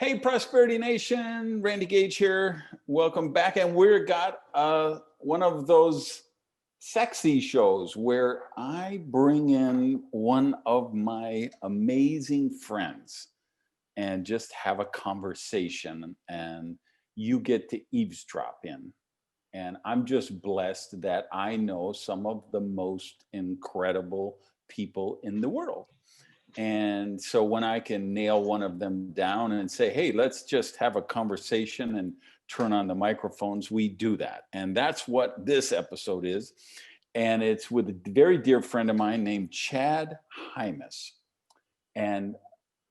Hey, Prosperity Nation, Randy Gage here. Welcome back. And we've got one of those sexy shows where I bring in one of my amazing friends and just have a conversation, and you get to eavesdrop in. And I'm just blessed that I know some of the most incredible people in the world. And so when I can nail one of them down and say, hey, let's just have a conversation and turn on the microphones, we do that. And that's what this episode is. And it's with a very dear friend of mine named Chad Hymas. And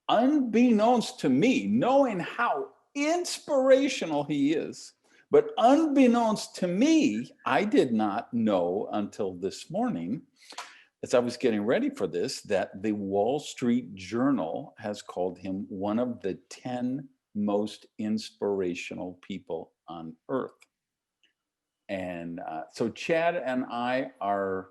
unbeknownst to me, knowing how inspirational he is, but unbeknownst to me, I did not know until this morning, as I was getting ready for this, that the Wall Street Journal has called him one of the 10 most inspirational people on earth. And so Chad and I are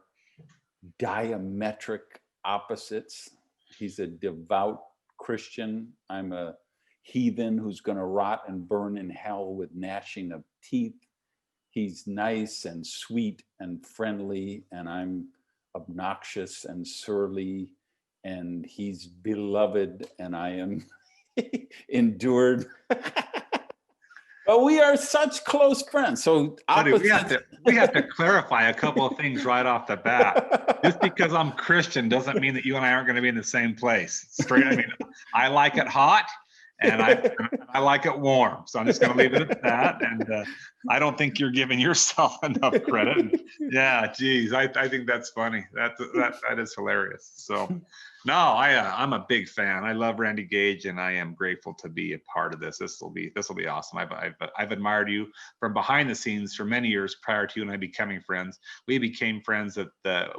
diametric opposites. He's a devout Christian. I'm a heathen who's going to rot and burn in hell with gnashing of teeth. He's nice and sweet and friendly, and I'm obnoxious and surly, and he's beloved, and I am endured. But we are such close friends. So Buddy, we have to clarify a couple of things right off the bat. Just because I'm Christian doesn't mean that you and I aren't going to be in the same place. Straight, I mean, I like it hot, and I like it warm. So I'm just going to leave it at that. And I don't think you're giving yourself enough credit. Yeah, geez, I think that's funny. That is hilarious. So no, I'm a big fan. I love Randy Gage, and I am grateful to be a part of this. This will be awesome. I've admired you from behind the scenes for many years prior to you and I becoming friends. We became friends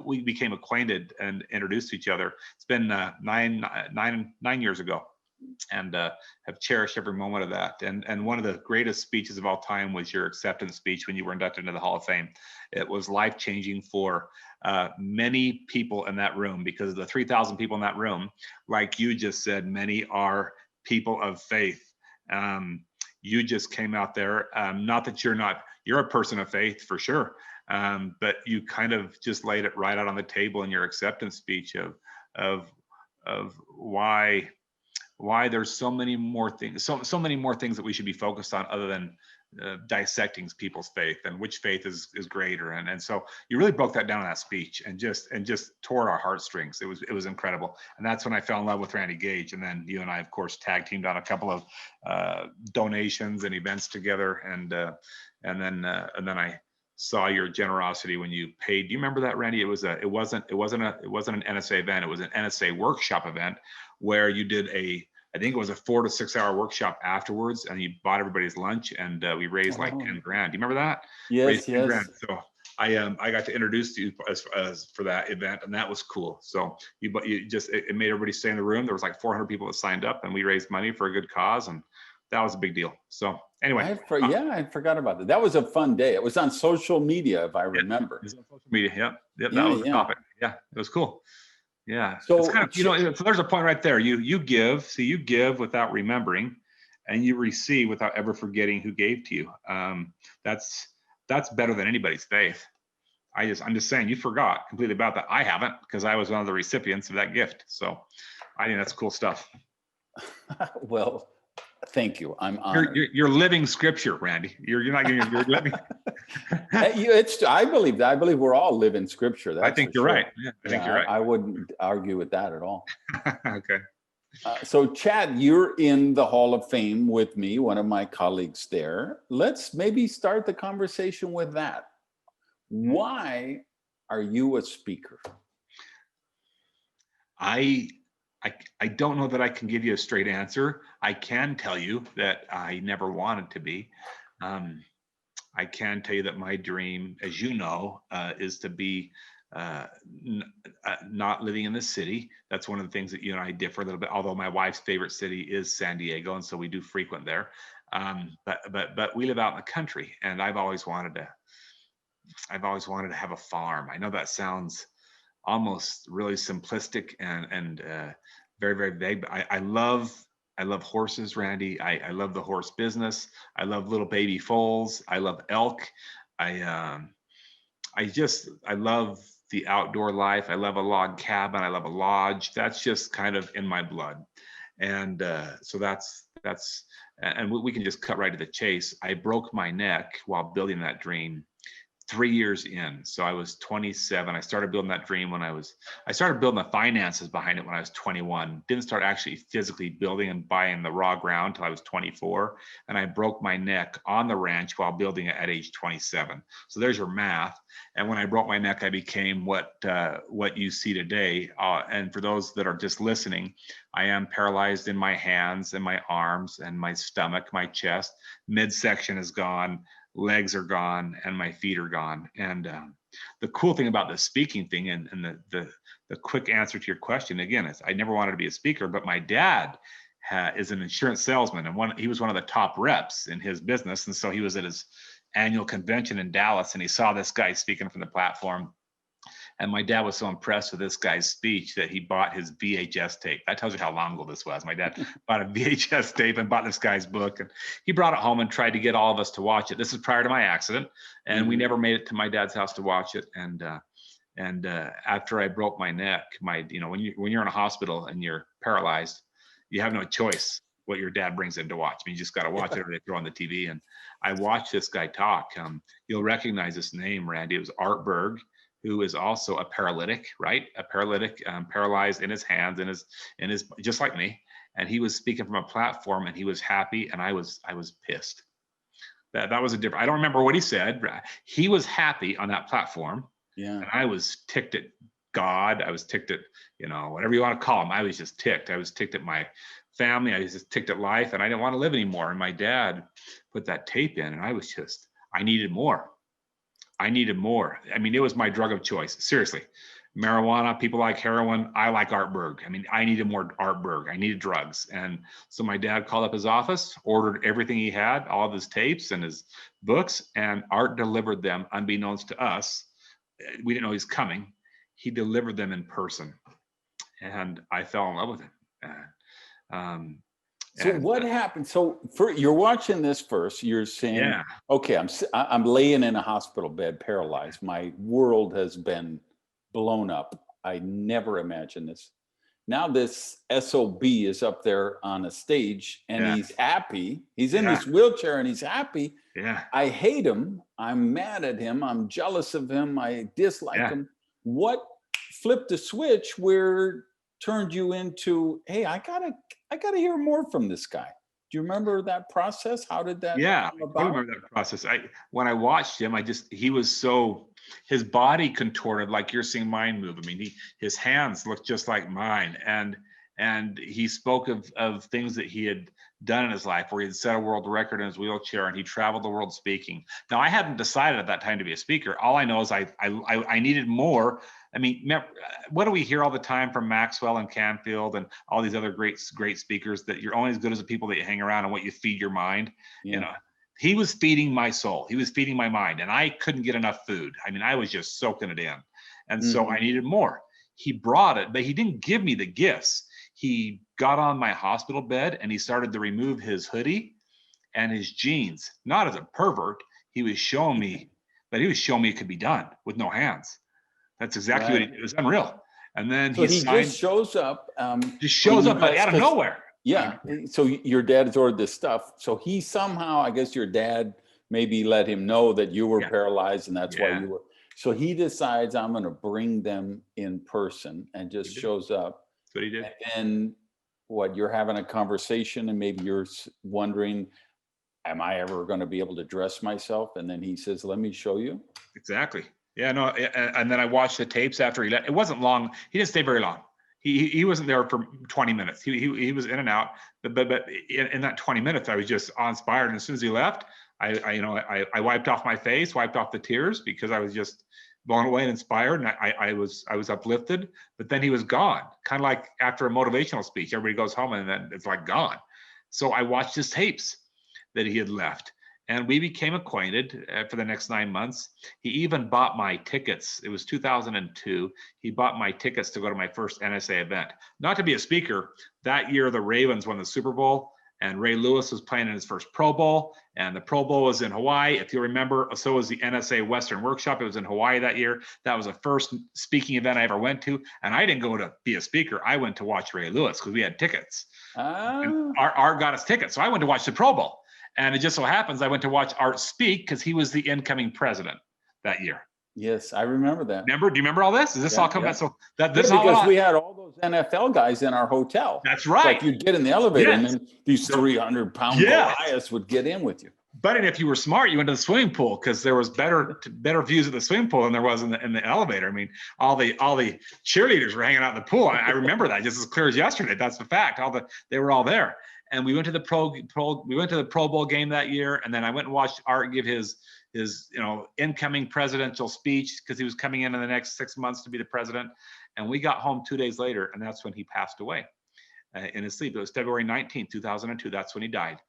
we became acquainted and introduced to each other. It's been 9 years ago. And have cherished every moment of that. And one of the greatest speeches of all time was your acceptance speech when you were inducted into the Hall of Fame. It was life-changing for many people in that room, because of the 3,000 people in that room, like you just said, many are people of faith. You just came out there, not that you're a person of faith for sure, but you kind of just laid it right out on the table in your acceptance speech of why there's so many more things that we should be focused on other than dissecting people's faith and which faith is greater. And so you really broke that down in that speech and just tore our heartstrings. It was incredible. And that's when I fell in love with Randy Gage. And then you and I, of course, tag teamed on a couple of donations and events together. And then I saw your generosity when you paid. Do you remember that, Randy? It wasn't an NSA event. It was an NSA workshop event where you did I think it was a 4 to 6 hour workfor afterwards, and you bought everybody's lunch, and we raised like 10 grand. Do you remember that? Yes, raised 10 yes. grand. So I got to introduce you as for that event, and that was cool. So it made everybody stay in the room. There was like 400 people that signed up, and we raised money for a good cause, and that was a big deal. So anyway, I forgot about that. That was a fun day. It was on social media, if I remember. It was on social media. Yep. That was the topic. Yeah, it was cool. Yeah. So it's kind of, so there's a point right there. You give without remembering, and you receive without ever forgetting who gave to you. That's better than anybody's faith. I'm just saying, you forgot completely about that. I haven't, because I was one of the recipients of that gift. So I think that's cool stuff. Well, thank you. I'm honored. You're living scripture, Randy. You're not getting. You're living. I believe that. I believe we're all living scripture. I think you're right. Yeah, I think you're right. I wouldn't argue with that at all. Okay. So, Chad, you're in the Hall of Fame with me, one of my colleagues there. Let's maybe start the conversation with that. Why are you a speaker? I don't know that I can give you a straight answer. I can tell you that I never wanted to be. I can tell you that my dream, as you know, is to be not living in the city. That's one of the things that you and I differ a little bit, although my wife's favorite city is San Diego, and so we do frequent there. But we live out in the country, and I've always wanted to have a farm. I know that sounds almost really simplistic and very, very vague, but I love I love horses, Randy. I love the horse business. I love little baby foals. I love elk. I I love the outdoor life. I love a log cabin. I love a lodge. That's just kind of in my blood. And so and we can just cut right to the chase. I broke my neck while building that dream 3 years in. So I was 27. I started building that dream when I started building the finances behind it when I was 21. Didn't start actually physically building and buying the raw ground till I was 24. And I broke my neck on the ranch while building it at age 27. So there's your math. And when I broke my neck, I became what you see today. And for those that are just listening, I am paralyzed in my hands and my arms and my stomach, my chest. Midsection is gone, legs are gone, and my feet are gone. And the cool thing about the speaking thing, and the quick answer to your question again, is I never wanted to be a speaker, but my dad is an insurance salesman, and he was one of the top reps in his business. And so he was at his annual convention in Dallas, and he saw this guy speaking from the platform. And my dad was so impressed with this guy's speech that he bought his VHS tape. That tells you how long ago this was. My dad bought a VHS tape and bought this guy's book. And he brought it home and tried to get all of us to watch it. This is prior to my accident. And we never made it to my dad's house to watch it. And after I broke my neck, when you're in a hospital and you're paralyzed, you have no choice what your dad brings in to watch. I mean, you just got to watch it or they throw on the TV. And I watched this guy talk. You'll recognize this name, Randy. It was Art Berg, who is also a paralytic, right? A paralytic, paralyzed in his hands, in his, just like me. And he was speaking from a platform, and he was happy, and I was pissed. That was a different. I don't remember what he said. He was happy on that platform, and I was ticked at God. I was ticked at, whatever you want to call him. I was just ticked. I was ticked at my family. I was just ticked at life, and I didn't want to live anymore. And my dad put that tape in, and I needed more. I needed more. I mean, it was my drug of choice. Seriously. Marijuana, people like heroin. I like Art Berg. I mean, I needed more Art Berg. I needed drugs. And so my dad called up his office, ordered everything he had, all of his tapes and his books, and Art delivered them unbeknownst to us. We didn't know he was coming. He delivered them in person. And I fell in love with him. So what happened? So you're watching this first. You're saying, okay, I'm laying in a hospital bed, paralyzed. My world has been blown up. I never imagined this. Now this SOB is up there on a stage, and he's happy. He's in this wheelchair, and he's happy. Yeah. I hate him. I'm mad at him. I'm jealous of him. I dislike him. What flipped the switch where turned you into, hey, I gotta hear more from this guy? Do you remember that process? How did that come about? I remember that process. When I watched him, his body contorted like you're seeing mine move. I mean, his hands looked just like mine, and he spoke of things that he had done in his life, where he had set a world record in his wheelchair, and he traveled the world speaking. Now, I hadn't decided at that time to be a speaker. All I know is I needed more. I mean, what do we hear all the time from Maxwell and Canfield and all these other great speakers, that you're only as good as the people that you hang around and what you feed your mind? He was feeding my soul. He was feeding my mind, and I couldn't get enough food. I mean, I was just soaking it in. And so I needed more. He brought it, but he didn't give me the gifts. He got on my hospital bed, and he started to remove his hoodie and his jeans, not as a pervert. He was showing me it could be done with no hands. That's exactly what he did. It was unreal. And then he just shows up. Just shows up out of nowhere. Yeah. So your dad has ordered this stuff. So he somehow, I guess your dad maybe let him know that you were paralyzed, and that's why you were. So he decides, I'm going to bring them in person, and just shows up. That's what he did. And you're having a conversation, and maybe you're wondering, am I ever going to be able to dress myself? And then he says, let me show you. Exactly. Yeah, no. And then I watched the tapes after he left. It wasn't long. He didn't stay very long. He wasn't there for 20 minutes. He was in and out. But in that 20 minutes, I was just awe-inspired. And as soon as he left, I wiped off my face, wiped off the tears, because I was just blown away and inspired. And I was uplifted. But then he was gone. Kind of like after a motivational speech, everybody goes home and then it's like gone. So I watched his tapes that he had left. And we became acquainted for the next 9 months. He even bought my tickets. It was 2002. He bought my tickets to go to my first NSA event. Not to be a speaker. That year, the Ravens won the Super Bowl, and Ray Lewis was playing in his first Pro Bowl, and the Pro Bowl was in Hawaii. If you remember, so was the NSA Western Workshop. It was in Hawaii that year. That was the first speaking event I ever went to, and I didn't go to be a speaker. I went to watch Ray Lewis because we had tickets. And Art got us tickets, so I went to watch the Pro Bowl. And it just so happens I went to watch Art speak because he was the incoming president that year. Yes, I remember that. Remember? Do you remember all this? Is this all coming? So this because we had all those NFL guys in our hotel. That's right. Like you'd get in the elevator, and then these 300-pound Goliaths would get in with you. But if you were smart, you went to the swimming pool because there was better views of the swimming pool than there was in the elevator. I mean, all the cheerleaders were hanging out in the pool. I remember that just as clear as yesterday. That's the fact. They were all there. And we went to the Pro Bowl game that year, and then I went and watched Art give his incoming presidential speech because he was coming in the next 6 months to be the president. And we got home 2 days later, and that's when he passed away in his sleep. It was February 19th, 2002. That's when he died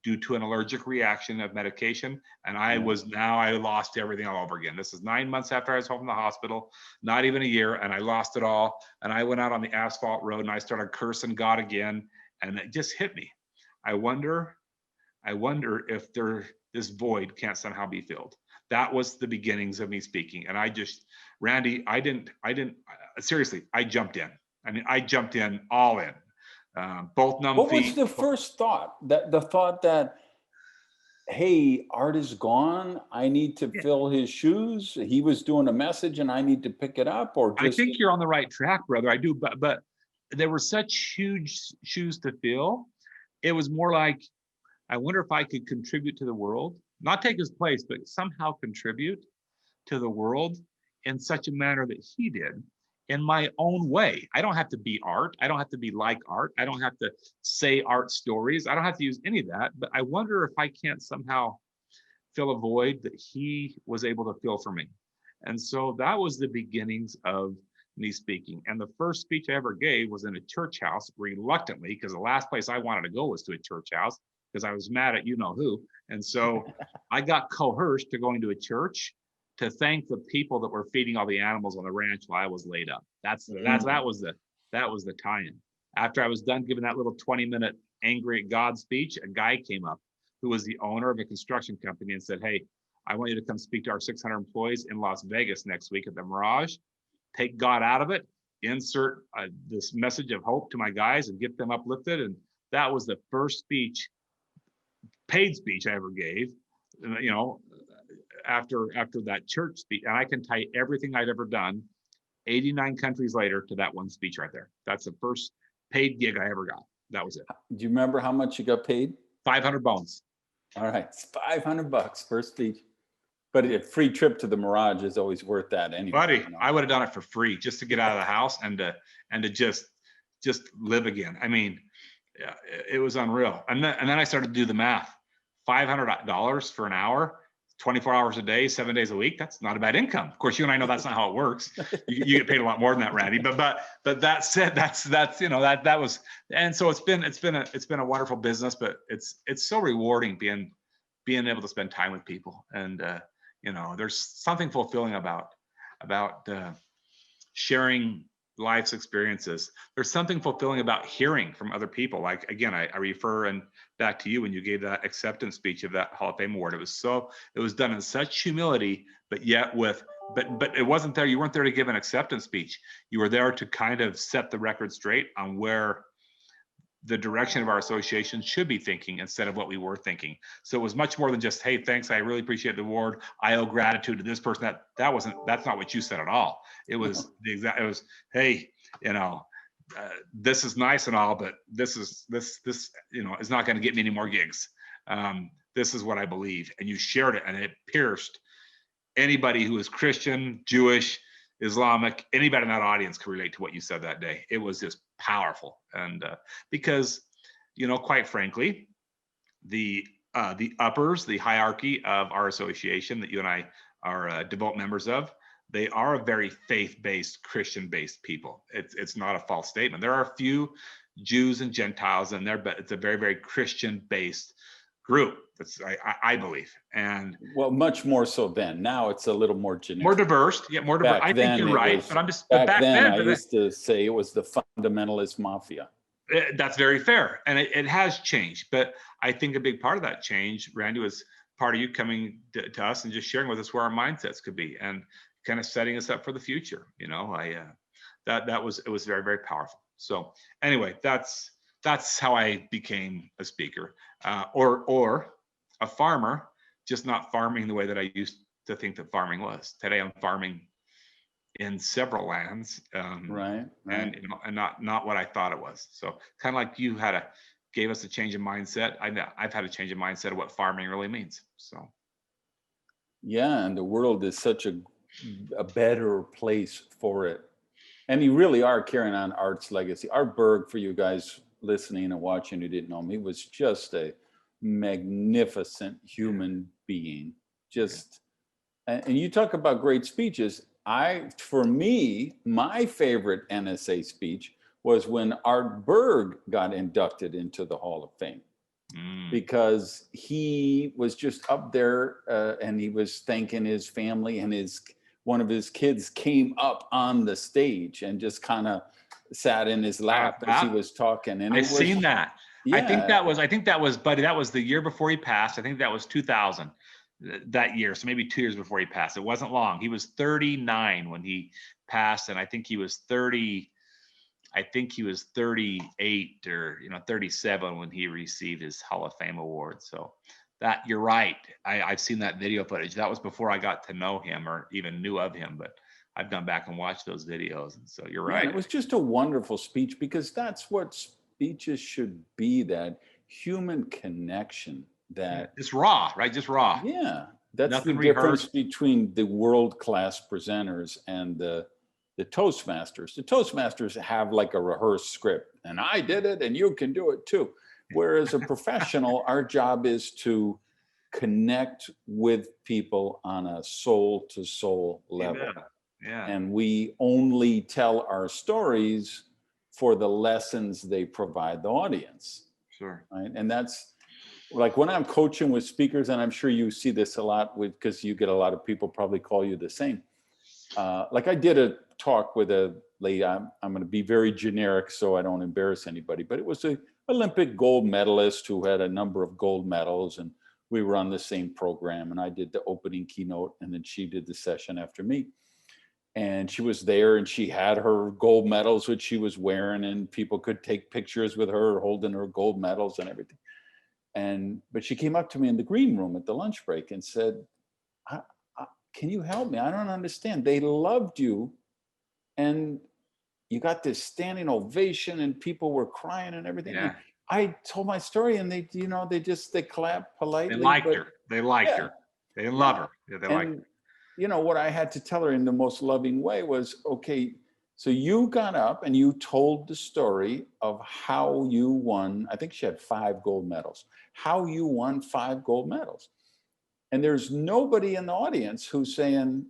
due to an allergic reaction of medication. And I lost everything all over again. This is 9 months after I was home from the hospital, not even a year, and I lost it all. And I went out on the asphalt road and I started cursing God again. And it just hit me. I wonder if this void can't somehow be filled. That was the beginnings of me speaking. And Randy, seriously, I jumped in. I mean, I jumped in all in, both numb feet. What was the first thought? The thought that, hey, Art is gone. I need to fill his shoes. He was doing a message and I need to pick it up, or just... I think you're on the right track, brother. I do, but there were such huge shoes to fill. It was more like, I wonder if I could contribute to the world, not take his place, but somehow contribute to the world in such a manner that he did in my own way. I don't have to be Art. I don't have to be like Art. I don't have to say Art stories. I don't have to use any of that, but I wonder if I can't somehow fill a void that he was able to fill for me. And so that was the beginnings of me speaking. And the first speech I ever gave was in a church house, reluctantly, because the last place I wanted to go was to a church house because I was mad at you know who. And so I got coerced to going to a church to thank the people that were feeding all the animals on the ranch while I was laid up. That was the tie-in. After I was done giving that little 20-minute angry at God speech, a guy came up who was the owner of a construction company and said, "Hey, I want you to come speak to our 600 employees in Las Vegas next week at the Mirage. Take God out of it, insert this message of hope to my guys and get them uplifted." And that was the first speech, paid speech I ever gave, after that church speech. And I can tie everything I'd ever done 89 countries later to that one speech right there. That's the first paid gig I ever got. That was it. Do you remember how much you got paid? 500 bones. All right, it's $500 first speech. But a free trip to the Mirage is always worth that anyway. Buddy, I would have done it for free just to get out of the house and to just live again. I mean, yeah, it was unreal. And then I started to do the math. $500 for an hour, 24 hours a day, 7 days a week. That's not a bad income. Of course, you and I know that's not how it works. You get paid a lot more than that, Randy. But that said, that's that was. And so it's been a wonderful business. But it's so rewarding being able to spend time with people. And there's something fulfilling about sharing life's experiences. There's something fulfilling about hearing from other people. Like, again, I refer back to you when you gave that acceptance speech of that Hall of Fame award. It was done in such humility, but it wasn't there. You weren't there to give an acceptance speech. You were there to kind of set the record straight on where the direction of our association should be thinking instead of what we were thinking. So it was much more than just, "Hey, thanks, I really appreciate the award. I owe gratitude to this person." That's not what you said at all. It was "Hey, this is nice and all, but this is not going to get me any more gigs. This is what I believe." And you shared it, and it pierced anybody who is Christian, Jewish, Islamic, anybody in that audience could relate to what you said that day. It was just powerful. And because, quite frankly, the uppers, the hierarchy of our association that you and I are devout members of, they are a very faith-based, Christian-based people. It's not a false statement. There are a few Jews and Gentiles in there, but it's a very, very Christian-based group. That's I believe, and Well, much more so then. Now it's a little more generic. more diverse. Yeah, more diverse. I think you're right, but back then I but used to say it was the fundamentalist mafia. that's very fair, and it has changed. But I think a big part of that change, Randy, was part of you coming to us and just sharing with us where our mindsets could be, and kind of setting us up for the future. You know, it was very, very powerful. So anyway, that's how I became a speaker, or a farmer, just not farming the way that I used to think that farming was. Today I'm farming in several lands, Right. and and not what I thought it was. So kind of like you gave us a change in mindset. I've had a change in mindset of what farming really means. So yeah, and the world is such a better place for it. And you really are carrying on Art's legacy. Art Berg, for you guys listening and watching who didn't know him, he was just a magnificent human being. Just, and you talk about great speeches. For me, my favorite NSA speech was when Art Berg got inducted into the Hall of Fame. Because he was just up there and he was thanking his family, and one of his kids came up on the stage and just kind of sat in his lap as he was talking. And I've seen that. Yeah. I think that was, buddy, that was the year before he passed. I think that was 2000 that year. So maybe 2 years before he passed. It wasn't long. He was 39 when he passed. And I think he was 38 or 37 when he received his Hall of Fame award. So that, you're right. I've seen that video footage. That was before I got to know him or even knew of him, but I've gone back and watched those videos. And so you're right. It was just a wonderful speech, because that's what speeches should be, that human connection. That it's raw, right? Just raw. Yeah. That's Nothing the difference rehearsed. between the world-class presenters and the Toastmasters. The Toastmasters have like a rehearsed script, and I did it and you can do it too. Whereas a professional, our job is to connect with people on a soul-to-soul level. Yeah. And we only tell our stories for the lessons they provide the audience. Sure. Right. And that's like when I'm coaching with speakers, and I'm sure you see this a lot because you get a lot of people probably call you the same. Like I did a talk with a lady, I'm going to be very generic so I don't embarrass anybody, but it was an Olympic gold medalist who had a number of gold medals, and we were on the same program, and I did the opening keynote, and then she did the session after me. And she was there, and she had her gold medals, which she was wearing, and people could take pictures with her holding her gold medals and everything. But she came up to me in the green room at the lunch break and said, can you help me? I don't understand. They loved you, and you got this standing ovation, and people were crying and everything. Yeah. And I told my story, and they clapped politely. They liked her. They liked her. They didn't love her. Yeah, they liked her. What I had to tell her in the most loving way was, okay, so you got up and you told the story of how you won. I think she had 5 gold medals, how you won 5 gold medals. And there's nobody in the audience who's saying,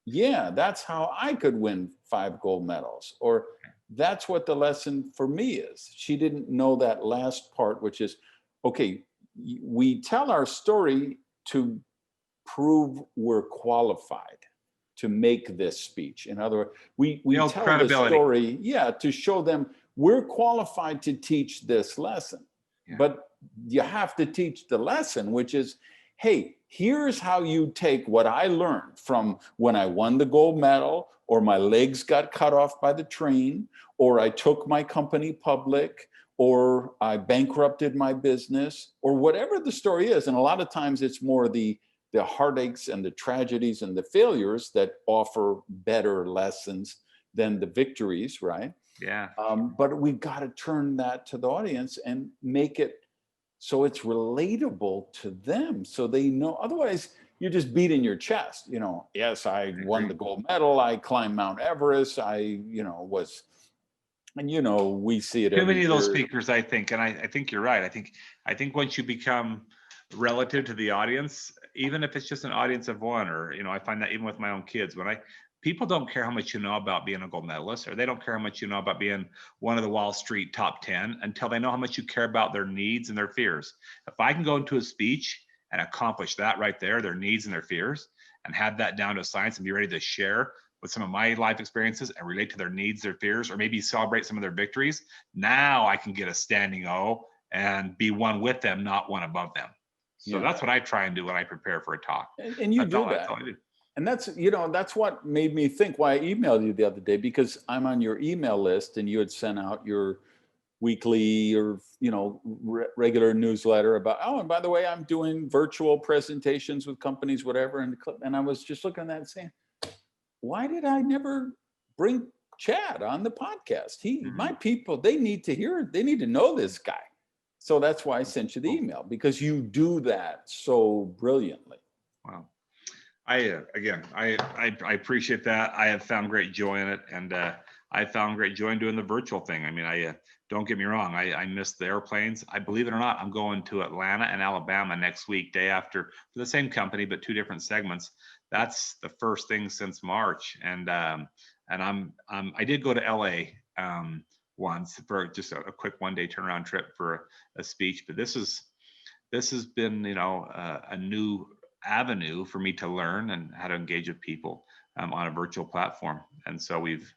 yeah, that's how I could win 5 gold medals, or that's what the lesson for me is. She didn't know that last part, which is, okay, we tell our story to prove we're qualified to make this speech. In other words, we tell the story, to show them we're qualified to teach this lesson. Yeah. But you have to teach the lesson, which is, hey, here's how you take what I learned from when I won the gold medal, or my legs got cut off by the train, or I took my company public, or I bankrupted my business, or whatever the story is. And a lot of times it's more the heartaches and the tragedies and the failures that offer better lessons than the victories, right? Yeah. But we've got to turn that to the audience and make it so it's relatable to them, so they know. Otherwise, you're just beating your chest. Yes, I won the gold medal. I climbed Mount Everest. I was, and we see it. Too many of those speakers, I think, and I think you're right. I think once you become relative to the audience, even if it's just an audience of one, or I find that even with my own kids, when I people don't care how much you know about being a gold medalist, or they don't care how much you know about being one of the Wall Street top 10 until they know how much you care about their needs and their fears. If I can go into a speech and accomplish that right there, their needs and their fears, and have that down to science and be ready to share with some of my life experiences and relate to their needs, their fears, or maybe celebrate some of their victories, now I can get a standing O and be one with them, not one above them. So that's what I try and do when I prepare for a talk. And you do that. That's all I do. And that's, that's what made me think why I emailed you the other day, because I'm on your email list and you had sent out your weekly or, regular newsletter about, oh, and by the way, I'm doing virtual presentations with companies, whatever. And I was just looking at that and saying, why did I never bring Chad on the podcast? My people, they need to hear it. They need to know this guy. So that's why I sent you the email, because you do that so brilliantly. Wow. I appreciate that. I have found great joy in it, and I found great joy in doing the virtual thing. I mean, don't get me wrong. I miss the airplanes. I believe it or not, I'm going to Atlanta and Alabama next week, day after, for the same company but 2 different segments. That's the first thing since March, and I did go to LA once for just a quick 1-day turnaround trip for a speech. But this has been a new avenue for me to learn and how to engage with people on a virtual platform, and so we've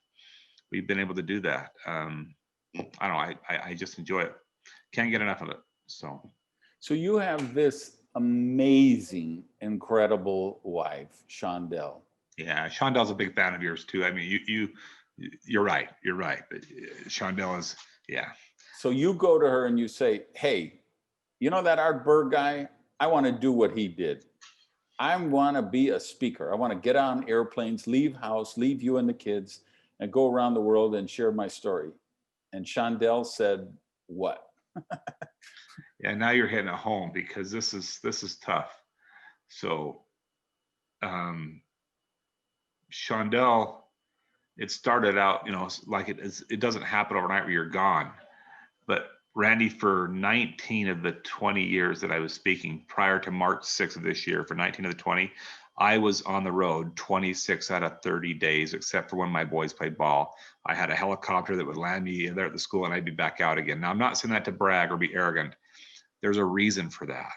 been able to do that. I don't know, I just enjoy it. Can't get enough of it. So you have this amazing, incredible wife, Shondell. Yeah, Shondell's a big fan of yours too. I mean, you're right. But Shondell is, yeah. So you go to her and you say, hey, that Art Berg guy, I want to do what he did. I want to be a speaker. I want to get on airplanes, leave house, leave you and the kids, and go around the world and share my story. And Shondell said, what? Yeah, now you're hitting it home, because this is tough. So Shondell, it started out, like it doesn't happen overnight where you're gone. But Randy, for 19 of the 20 years that I was speaking, prior to March 6th of this year, for 19 of the 20, I was on the road 26 out of 30 days, except for when my boys played ball. I had a helicopter that would land me there at the school and I'd be back out again. Now, I'm not saying that to brag or be arrogant. There's a reason for that,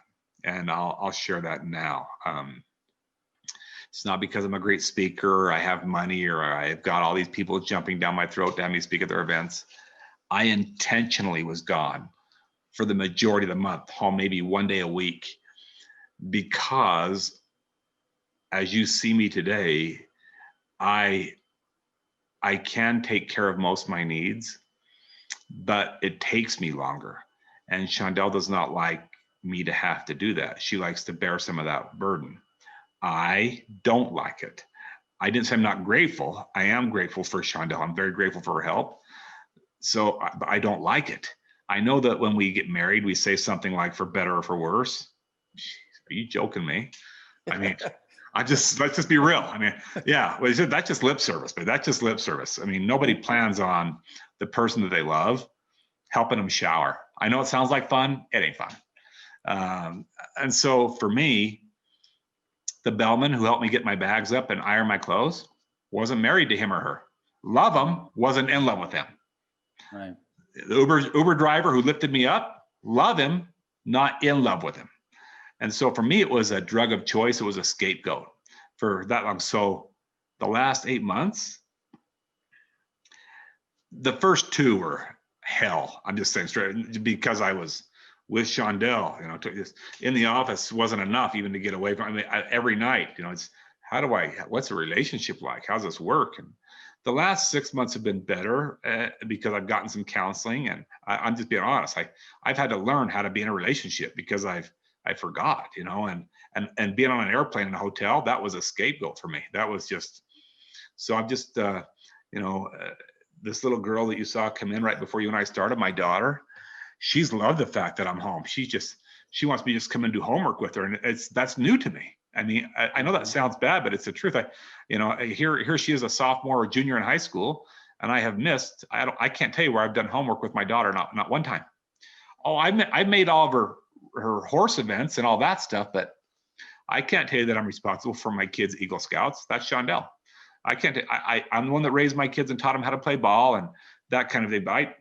and I'll share that now. It's not because I'm a great speaker, or I have money, or I've got all these people jumping down my throat to have me speak at their events. I intentionally was gone for the majority of the month, home maybe 1 day a week, because as you see me today, I can take care of most of my needs, but it takes me longer. And Shondell does not like me to have to do that. She likes to bear some of that burden. I don't like it. I didn't say I'm not grateful. I am grateful for Shondell. I'm very grateful for her help. So I don't like it. I know that when we get married, we say something like, for better or for worse. Are you joking me? I mean, let's just be real. I mean, yeah, that's just lip service, but that's just lip service. I mean, nobody plans on the person that they love helping them shower. I know it sounds like fun. It ain't fun. And so for me, the bellman who helped me get my bags up and iron my clothes wasn't married to him or her. Love him, wasn't in love with him. Right. The Uber driver who lifted me up, love him, not in love with him. And so for me, it was a drug of choice. It was a scapegoat for that long. So the last 8 months, the first 2 were hell. I'm just saying straight, because I was with Shondell, in the office wasn't enough even to get away from. I mean, every night, it's what's a relationship like? How's this work? And the last 6 months have been better because I've gotten some counseling, and I'm just being honest. I've had to learn how to be in a relationship because I forgot, and being on an airplane in a hotel, that was a scapegoat for me. That was just, so I'm just, this little girl that you saw come in right before you and I started, my daughter, she's loved the fact that I'm home. She wants me to just come and do homework with her. And that's new to me. I mean, I know that sounds bad, but it's the truth. Here she is, a sophomore or junior in high school, and I have missed, I can't tell you where I've done homework with my daughter, not one time. Oh, I've made all of her horse events and all that stuff, but I can't tell you that I'm responsible for my kids' Eagle Scouts. That's Shondell. I can't. I'm the one that raised my kids and taught them how to play ball and that kind of thing. But I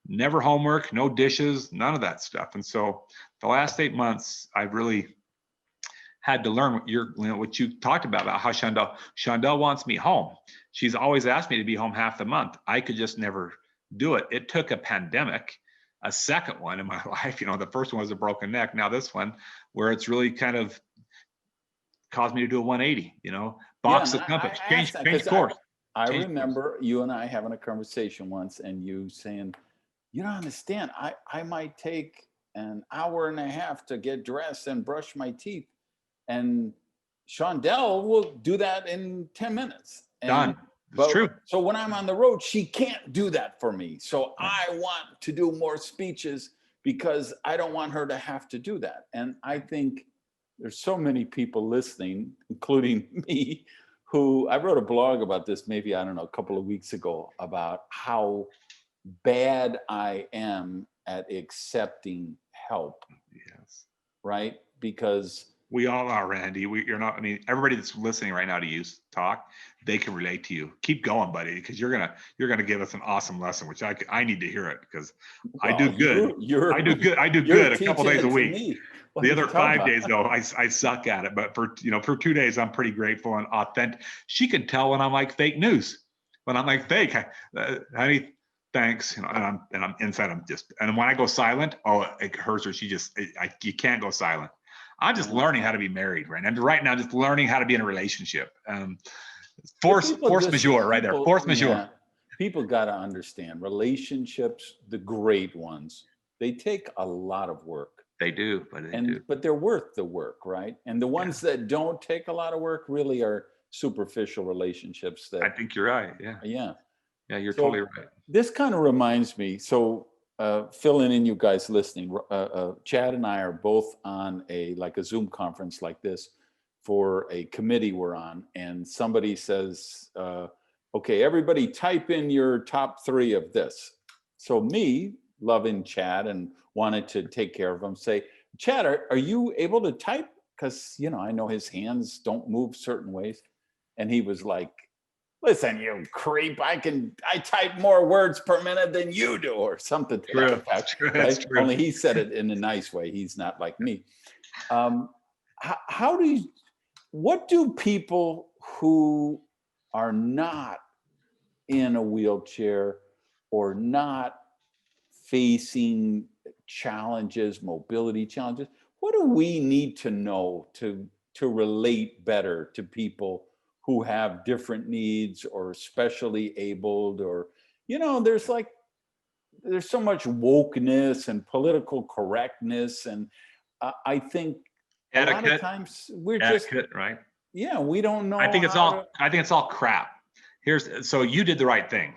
never homework, no dishes, none of that stuff. And so the last 8 months, I've really had to learn what you talked about how Shondell wants me home. She's always asked me to be home half the month. I could just never do it. It took a pandemic, a second one in my life. The first one was a broken neck. Now this one, where it's really kind of caused me to do a 180, box the compass, change course. I remember you and I having a conversation once and you saying, you don't understand. I might take an hour and a half to get dressed and brush my teeth. And Shondell will do that in 10 minutes. Done. It's true. So when I'm on the road, she can't do that for me. So I want to do more speeches because I don't want her to have to do that. And I think there's so many people listening, including me, who I wrote a blog about this maybe, I don't know, a couple of weeks ago about how bad I am at accepting help. Yes. Right? Because we all are, Randy. You're not, everybody that's listening right now to you talk, they can relate to you. Keep going, buddy, because you're gonna give us an awesome lesson, which I need to hear it because I do good. I do good a couple days a week. The other 5 days though, I suck at it. But for 2 days, I'm pretty grateful and authentic. She can tell when I'm like fake news, when I'm like fake. Honey, thanks. And I'm inside. And when I go silent, it hurts her. You can't go silent. I'm just learning how to be married, right? And right now, just learning how to be in a relationship. Force majeure, right there. Force majeure. Yeah, people got to understand relationships, the great ones, they take a lot of work. They do, but they're worth the work, right? And the ones that don't take a lot of work really are superficial relationships. That I think you're right. Yeah, you're totally right. This kind of reminds me. So filling in you guys listening, Chad and I are both on a Zoom conference like this for a committee we're on, and somebody says, okay, everybody type in your top 3 of this. So me, loving Chad and wanted to take care of him, say, Chad, are you able to type? Because, I know his hands don't move certain ways. And he was like, listen, you creep, I type more words per minute than you do, or something to that effect. Right? Only he said it in a nice way. He's not like me. What do people who are not in a wheelchair or not facing challenges, mobility challenges, what do we need to know to relate better to people who have different needs or specially abled, or, there's so much wokeness and political correctness. And I think etiquette, a lot of times we're right? Yeah, we don't know. I think it's all crap. So you did the right thing.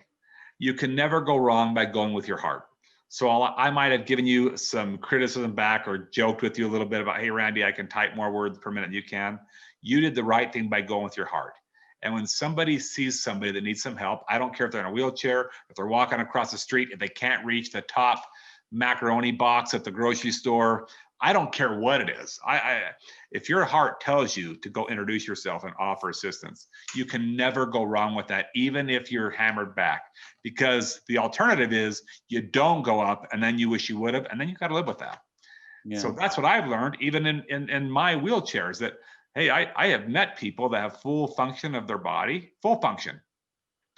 You can never go wrong by going with your heart. So I might have given you some criticism back or joked with you a little bit about, hey, Randy, I can type more words per minute than you can. You did the right thing by going with your heart. And when somebody sees somebody that needs some help, I don't care if they're in a wheelchair, if they're walking across the street, if they can't reach the top macaroni box at the grocery store, I don't care what it is. If your heart tells you to go introduce yourself and offer assistance, you can never go wrong with that, even if you're hammered back. Because the alternative is you don't go up and then you wish you would have, and then you got to live with that. Yeah. So that's what I've learned, even in my wheelchairs, that, hey, I have met people that have full function of their body, full function.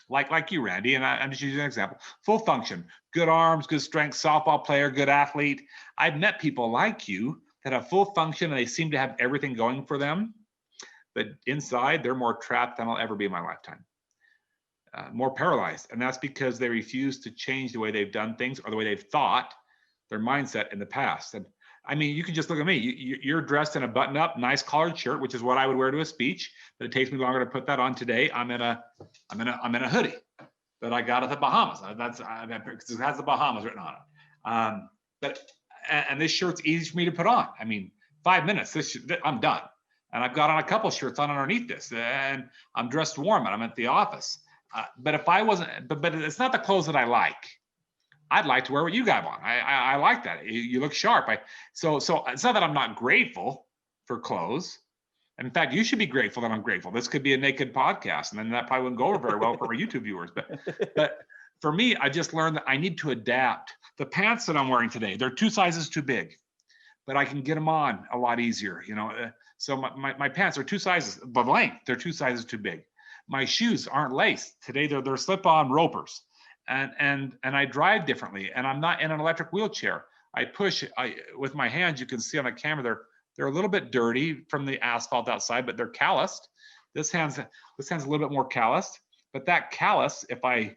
Like you, Randy, and I'm just using an example. Full function, good arms, good strength, softball player, good athlete. I've met people like you that have full function and they seem to have everything going for them, but inside they're more trapped than I'll ever be in my lifetime. More paralyzed, and that's because they refuse to change the way they've done things or the way they've thought, their mindset in the past. And I mean, you can just look at me. You're dressed in a button-up, nice collared shirt, which is what I would wear to a speech, but it takes me longer to put that on today. I'm in a hoodie that I got at the Bahamas. Because it has the Bahamas written on it. And this shirt's easy for me to put on. I mean, 5 minutes, I'm done. And I've got on a couple shirts on underneath this, and I'm dressed warm, and I'm at the office. But if I wasn't, but it's not the clothes that I like. I'd like to wear what you got on. I like that. You look sharp. So it's not that I'm not grateful for clothes, And in fact, you should be grateful that I'm grateful. This could be a naked podcast, and then that probably wouldn't go over very well for our YouTube viewers. But for me, I just learned that I need to adapt. The pants that I'm wearing today, they're 2 sizes too big, but I can get them on a lot easier, you know. So my pants are 2 sizes, the length, they're 2 sizes too big. My shoes aren't laced. Today they're slip-on ropers. And I drive differently, and I'm not in an electric wheelchair. I push with my hands. You can see on the camera they're a little bit dirty from the asphalt outside, but they're calloused. This hand's a little bit more calloused, but that callus, if I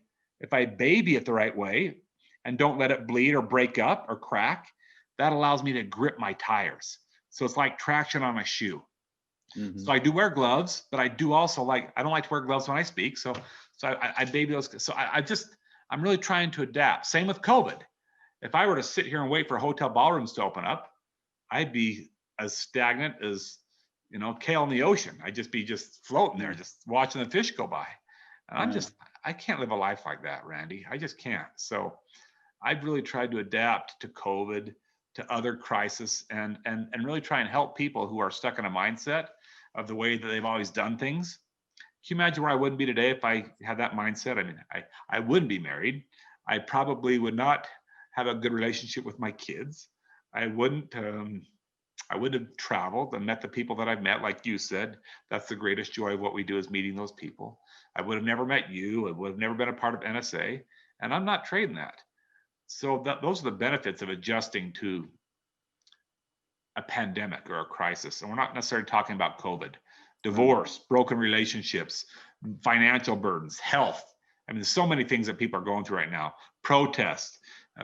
baby it the right way and don't let it bleed or break up or crack, that allows me to grip my tires. So it's like traction on a shoe. Mm-hmm. So I do wear gloves, but I do also I don't like to wear gloves when I speak. So I baby those. So I'm really trying to adapt. Same with COVID. If I were to sit here and wait for hotel ballrooms to open up, I'd be as stagnant as, you know, kale in the ocean. I'd just be floating there, just watching the fish go by. And I can't live a life like that, Randy. I just can't. So I've really tried to adapt to COVID, to other crises, and really try and help people who are stuck in a mindset of the way that they've always done things. Can you imagine where I wouldn't be today if I had that mindset? I mean, I wouldn't be married. I probably would not have a good relationship with my kids. I wouldn't have traveled and met the people that I've met. Like you said, that's the greatest joy of what we do, is meeting those people. I would have never met you. I would have never been a part of NSA, and I'm not trading that. So those are the benefits of adjusting to a pandemic or a crisis. And we're not necessarily talking about COVID. Divorce, broken relationships, financial burdens, health. I mean, there's so many things that people are going through right now. Protests.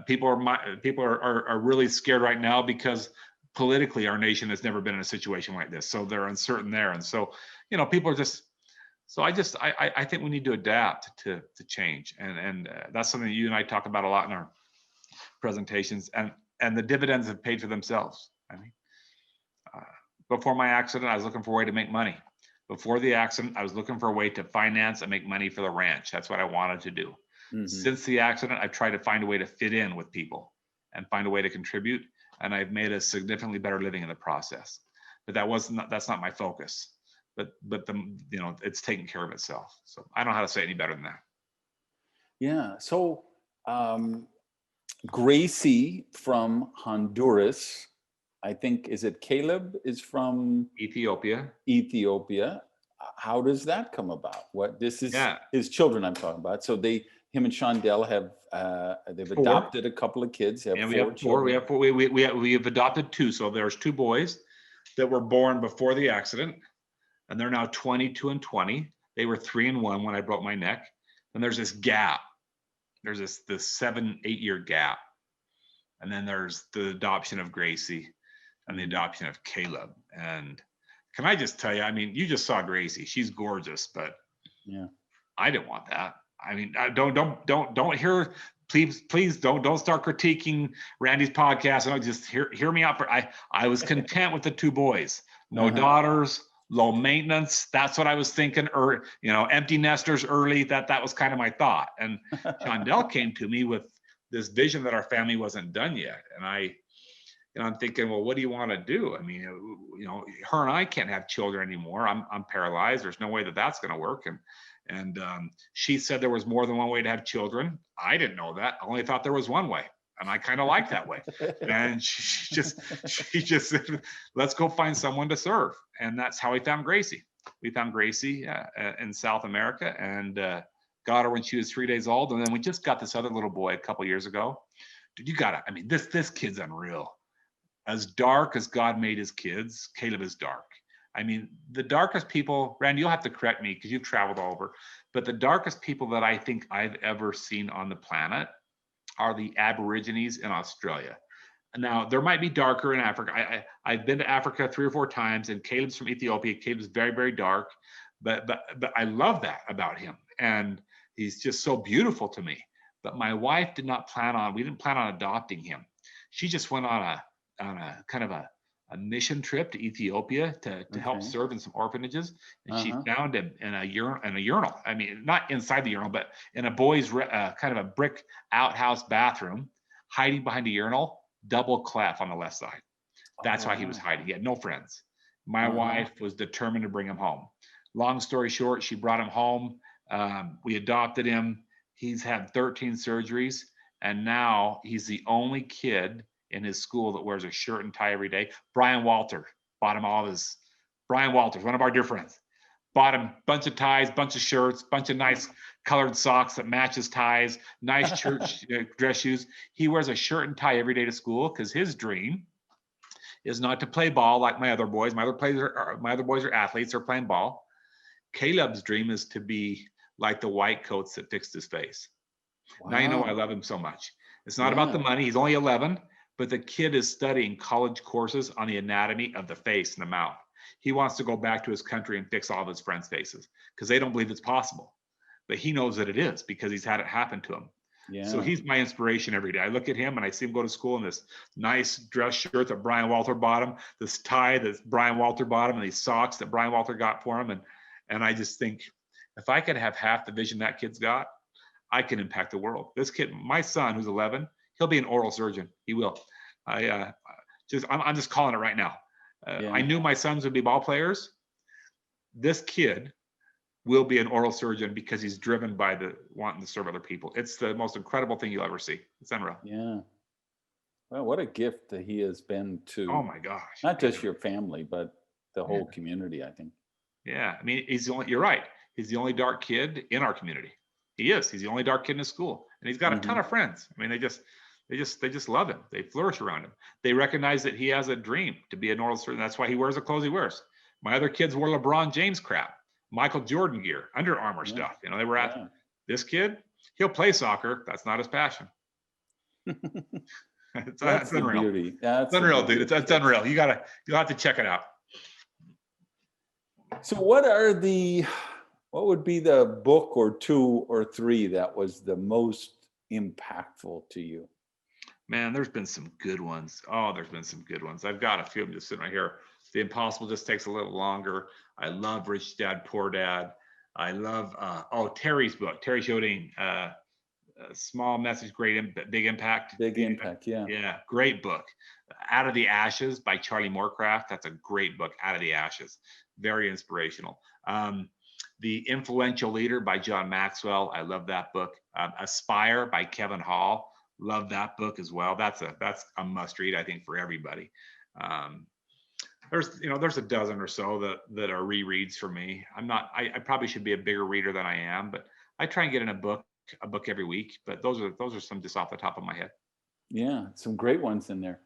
People are really scared right now because politically our nation has never been in a situation like this. So they're uncertain there. And so, you know, people are just, so I think we need to adapt to change. And that's something that you and I talk about a lot in our presentations, and the dividends have paid for themselves. I mean, before my accident, I was looking for a way to make money. Before the accident, I was looking for a way to finance and make money for the ranch. That's what I wanted to do. Mm-hmm. Since the accident, I've tried to find a way to fit in with people and find a way to contribute. And I've made a significantly better living in the process. But that's not my focus. But you know, it's taken care of itself. So I don't know how to say it any better than that. Yeah. So Gracie from Honduras, I think, is it Caleb is from Ethiopia. How does that come about? What this is his children I'm talking about. So him and Shondell they've adopted a couple of kids. We have adopted 2. So there's 2 boys that were born before the accident, and they're now 22 and 20. They were 3 and 1 when I broke my neck. And there's this gap. There's this 7-8 year gap. And then there's the adoption of Gracie and the adoption of Caleb. And can I just tell you, I mean, you just saw Gracie. She's gorgeous, but yeah, I didn't want that. I mean, don't hear, please don't start critiquing Randy's podcast. And just hear me out. I was content with the 2 boys, no daughters, low maintenance. That's what I was thinking. Or, you know, empty nesters early. That was kind of my thought. And Shondell came to me with this vision that our family wasn't done yet. And I'm thinking, well, what do you want to do? I mean, you know, her and I can't have children anymore. I'm paralyzed. There's no way that's going to work. And she said there was more than one way to have children. I didn't know that. I only thought there was one way. And I kind of like that way. And she just said, let's go find someone to serve. And that's how we found Gracie. We found Gracie in South America, and got her when she was 3 days old. And then we just got this other little boy a couple years ago. Dude, I mean, this kid's unreal. As dark as God made his kids, Caleb is dark. I mean, the darkest people, Randy, you'll have to correct me because you've traveled all over, but the darkest people that I think I've ever seen on the planet are the Aborigines in Australia. Now, there might be darker in Africa. I've been to Africa 3 or 4 times, and Caleb's from Ethiopia. Caleb's very, very dark, but I love that about him. And he's just so beautiful to me. But my wife we didn't plan on adopting him. She just went on a kind of a mission trip to Ethiopia to help serve in some orphanages. And she found him in a urinal. I mean, not inside the urinal, but in a boy's kind of a brick outhouse bathroom, hiding behind a urinal, double clef on the left side. That's why he was hiding. He had no friends. My wife was determined to bring him home. Long story short, she brought him home. We adopted him. He's had 13 surgeries, and now he's the only kid in his school that wears a shirt and tie every day. Brian Walter bought him all his. Brian Walters, one of our dear friends, bought him a bunch of ties, bunch of shirts, bunch of nice colored socks that match his ties, nice church dress shoes. He wears a shirt and tie every day to school because his dream is not to play ball like my other boys. My other boys are athletes, they're playing ball. Caleb's dream is to be like the white coats that fixed his face. Wow. Now you know I love him so much. It's not about the money. He's only 11, but the kid is studying college courses on the anatomy of the face and the mouth. He wants to go back to his country and fix all of his friends' faces because they don't believe it's possible. But he knows that it is because he's had it happen to him. Yeah. So he's my inspiration every day. I look at him and I see him go to school in this nice dress shirt that Brian Walter bought him, this tie that Brian Walter bought him, and these socks that Brian Walter got for him. And I just think, if I could have half the vision that kid's got, I can impact the world. This kid, my son, who's 11, he'll be an oral surgeon. He will. I'm just calling it right now. I knew my sons would be ball players. This kid will be an oral surgeon because he's driven by the wanting to serve other people. It's the most incredible thing you'll ever see. It's unreal. Yeah. Well, what a gift that he has been to. Oh my gosh. Not just your family, but the whole community, I think. Yeah. I mean, you're right. He's the only dark kid in our community. He is. He's the only dark kid in his school. And he's got a ton of friends. I mean, they just love him. They flourish around him. They recognize that he has a dream to be an oral surgeon. That's why he wears the clothes he wears. My other kids wore LeBron James crap, Michael Jordan gear, Under Armour stuff. You know, they were at this kid. He'll play soccer. That's not his passion. That's unreal. Beauty. That's unreal, dude. It's unreal. You'll have to check it out. So what would be the book or two or three that was the most impactful to you? Man, there's been some good ones. Oh, there's been some good ones. I've got a few of them just sitting right here. The Impossible Just Takes a Little Longer. I love Rich Dad, Poor Dad. I love, Terry's book, Terry Chodine, Small Message, Big Impact. Big Impact, yeah. Yeah, great book. Out of the Ashes by Charlie Moorcraft. That's a great book, Out of the Ashes. Very inspirational. The Influential Leader by John Maxwell. I love that book. Aspire by Kevin Hall. Love that book as well. That's a must read, I think, for everybody. There's a dozen or so that are rereads for me. I probably should be a bigger reader than I am, but I try and get in a book every week. But those are some just off the top of my head. Yeah, some great ones in there.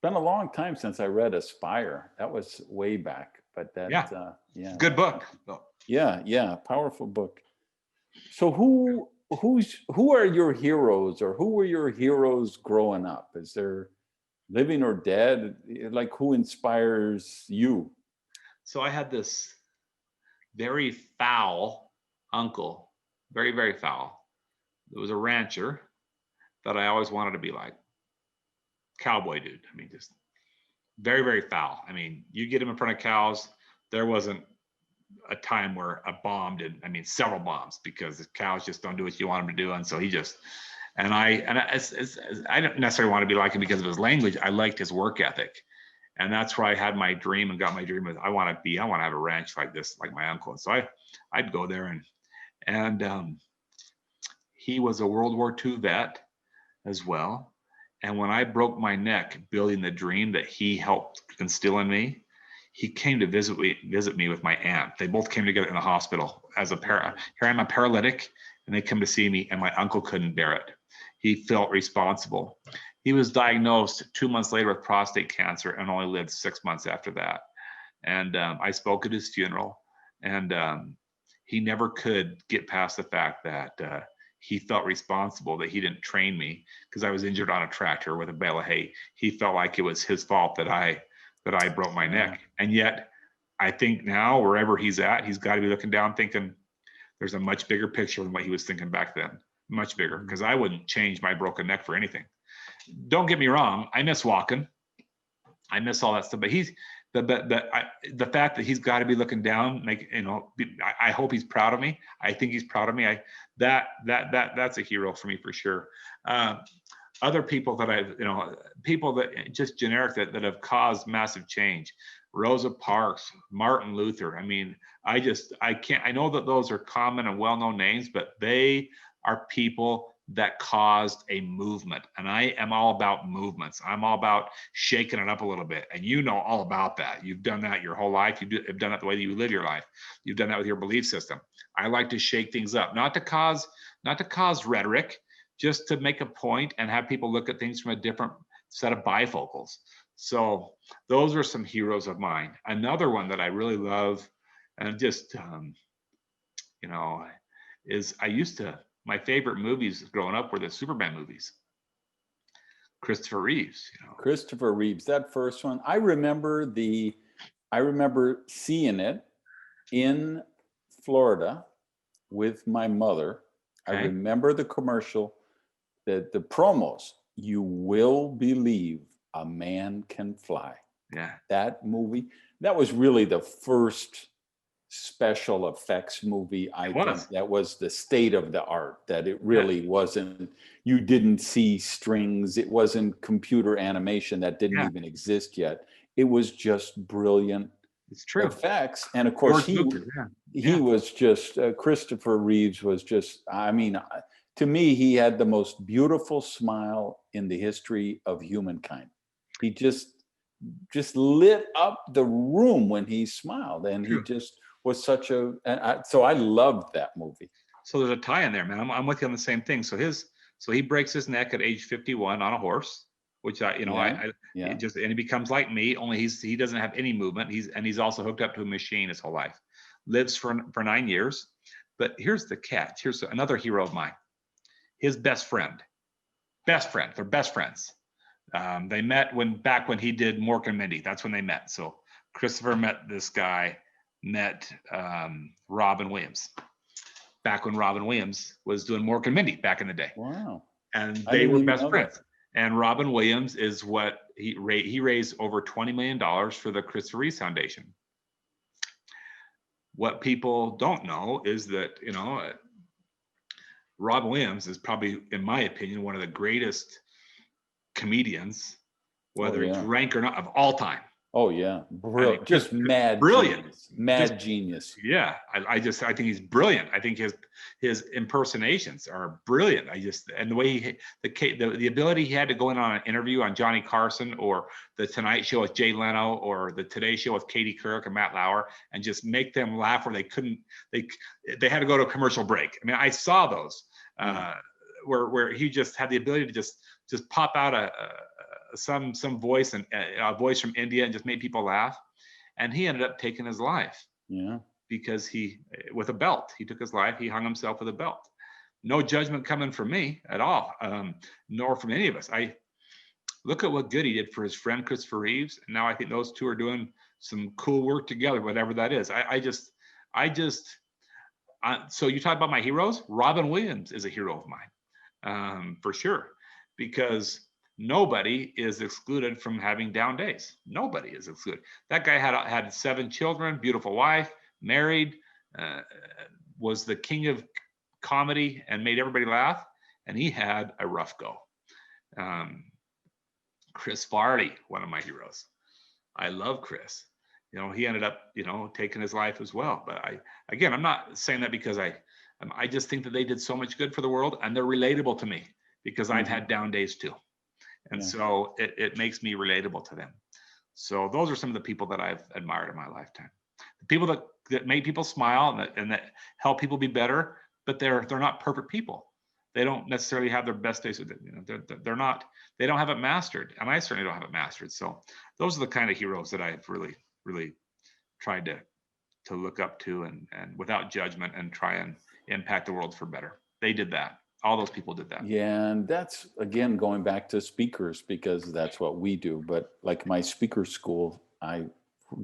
Been a long time since I read Aspire. That was way back, but good book. Yeah, powerful book. So who are your heroes, or who were your heroes growing up? Is there living or dead? Like, who inspires you? So I had this very foul uncle, very, very foul. It was a rancher that I always wanted to be like. Cowboy dude. I mean, just very, very foul. I mean, you get him in front of cows, there wasn't a time where a bomb did, several bombs, because the cows just don't do what you want them to do. And so he just, I don't necessarily want to be like him because of his language. I liked his work ethic. And that's where I had my dream and got my dream. I want to have a ranch like this, like my uncle. And so I'd go there and he was a World War II vet as well. And when I broke my neck building the dream that he helped instill in me, he came to visit me with my aunt. They both came together in the hospital as here I'm a paralytic, and they come to see me, and my uncle couldn't bear it. He felt responsible. He was diagnosed 2 months later with prostate cancer and only lived 6 months after that. And I spoke at his funeral, and he never could get past the fact that he felt responsible that he didn't train me because I was injured on a tractor with a bale of hay. He felt like it was his fault that I broke my neck. And yet I think now wherever he's at, he's got to be looking down thinking there's a much bigger picture than what he was thinking back then. Much bigger, because I wouldn't change my broken neck for anything. Don't get me wrong. I miss walking. I miss all that stuff, but the fact that he's got to be looking down, I hope he's proud of me. I think he's proud of me. That's a hero for me for sure. other people that people that just generic that have caused massive change. Rosa Parks, Martin Luther. I mean, I know that those are common and well-known names, but they are people that caused a movement. And I am all about movements. I'm all about shaking it up a little bit. And you know all about that. You've done that your whole life. You've done that the way that you live your life. You've done that with your belief system. I like to shake things up, not to cause rhetoric, just to make a point and have people look at things from a different set of bifocals. So those are some heroes of mine. Another one that I really love, and just is my favorite movies growing up were the Superman movies. Christopher Reeves. Christopher Reeves, that first one, I remember seeing it in Florida with my mother. Okay. I remember the commercial, the promos. You will believe a man can fly. Yeah. That movie, that was really the first special effects movie. I think that was the state of the art, that it really wasn't, you didn't see strings. It wasn't computer animation that didn't even exist yet. It was just brilliant. It's true. Effects. And of course, he was just, Christopher Reeves was just, I mean, to me, he had the most beautiful smile in the history of humankind. He just lit up the room when he smiled, and he just was such a, so I loved that movie. So there's a tie in there, man. I'm with you on the same thing. So he breaks his neck at age 51 on a horse, which and he becomes like me, only he doesn't have any movement. He's also hooked up to a machine his whole life. Lives for 9 years. But here's the catch. Here's another hero of mine. His best friend. They're best friends. They met back when he did Mork and Mindy. That's when they met. So Christopher met Robin Williams back when Robin Williams was doing Mork and Mindy back in the day. Wow. And they were best friends. And Robin Williams is what he raised over $20 million for the Christopher Reeves Foundation. What people don't know is that, Robin Williams is probably, in my opinion, one of the greatest comedians, whether it's rank or not, of all time. Oh yeah, brilliant! Just mad, brilliant, genius. Yeah, I think he's brilliant. I think his impersonations are brilliant. And the way the ability he had to go in on an interview on Johnny Carson or the Tonight Show with Jay Leno or the Today Show with Katie Couric and Matt Lauer and just make them laugh where they had to go to a commercial break. I mean, I saw those where he just had the ability to just pop out some voice and a voice from India and just made people laugh. And he ended up taking his life. Yeah. Because with a belt, he took his life. He hung himself with a belt. No judgment coming from me at all, nor from any of us. I look at what good he did for his friend Christopher Reeves, and now I think those two are doing some cool work together, whatever that is. So you talk about my heroes. Robin Williams is a hero of mine, for sure, because nobody is excluded from having down days. Nobody is excluded. That guy had 7 children, beautiful wife, married, was the king of comedy and made everybody laugh. And he had a rough go. Chris Farley, one of my heroes. I love Chris. He ended up, taking his life as well. But I'm not saying that because I just think that they did so much good for the world, and they're relatable to me because I've had down days too. And so it makes me relatable to them. So those are some of the people that I've admired in my lifetime. The people that make people smile and that help people be better, but they're not perfect people. They don't necessarily have their best days. They don't have it mastered. And I certainly don't have it mastered. So those are the kind of heroes that I've really, really tried to look up to and without judgment and try and impact the world for better. They did that. All those people did that. Yeah, and that's, again, going back to speakers, because that's what we do. But like my speaker school, I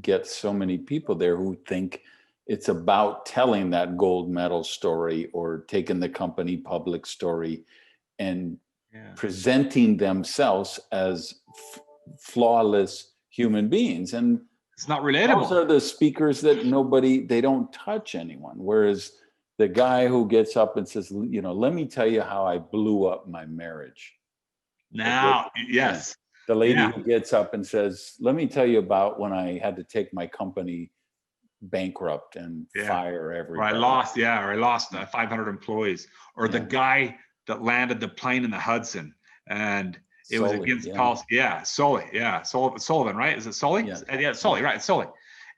get so many people there who think it's about telling that gold medal story or taking the company public story and presenting themselves as flawless human beings. And it's not relatable. Those are the speakers that they don't touch anyone. Whereas the guy who gets up and says, let me tell you how I blew up my marriage. Now, Yeah. yes. The lady Yeah. who gets up and says, let me tell you about when I had to take my company bankrupt and Yeah. fire Or I everybody. lost, or I lost 500 employees. Or the guy that landed the plane in the Hudson and it was against policy. Yeah, Sully. Yeah, Sullivan, right? Is it Sully? Yeah, Sully, right? Sully.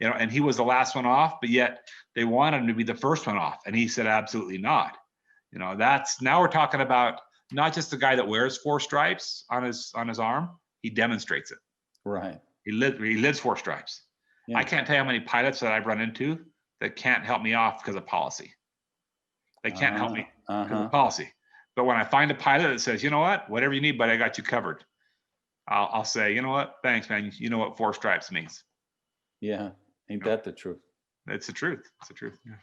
You know, and he was the last one off, but yet they wanted him to be the first one off, and he said absolutely not. You know, that's now we're talking about not just the guy that wears 4 stripes on his arm. He demonstrates it. Right. He lives 4 stripes. I can't tell you how many pilots that I've run into that can't help me off because of policy. They can't help me because of policy. But when I find a pilot that says, you know what, whatever you need, buddy, I got you covered. I'll say, you know what, thanks, man. You know what 4 stripes means. Yeah. Ain't that the truth? It's the truth. It's the truth. Yeah.